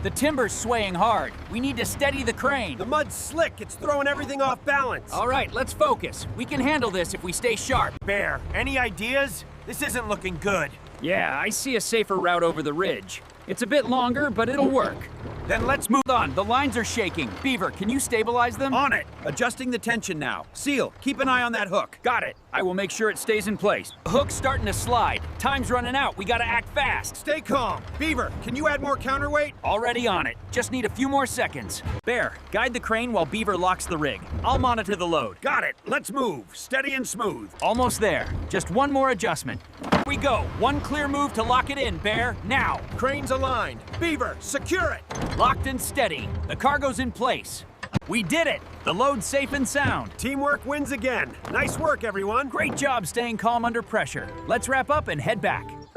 The timber's swaying hard. We need to steady the crane. The mud's slick. It's throwing everything off balance. All right, let's focus. We can handle this if we stay sharp. Bear, any ideas? This isn't looking good. Yeah, I see a safer route over the ridge. It's a bit longer, but it'll work. Then let's move on. The lines are shaking. Beaver, can you stabilize them? On it. Adjusting the tension now. Seal, keep an eye on that hook. Got it. I will make sure it stays in place. The hook's starting to slide. Time's running out. We gotta act fast. Stay calm. Beaver, can you add more counterweight? Already on it. Just need a few more seconds. Bear, guide the crane while Beaver locks the rig. I'll monitor the load. Got it. Let's move. Steady and smooth. Almost there. Just one more adjustment. Here we go. One clear move to lock it in, Bear. Now. Crane's aligned. Beaver, secure it. Locked and steady. The cargo's in place. We did it! The load's safe and sound. Teamwork wins again. Nice work, everyone. Great job staying calm under pressure. Let's wrap up and head back.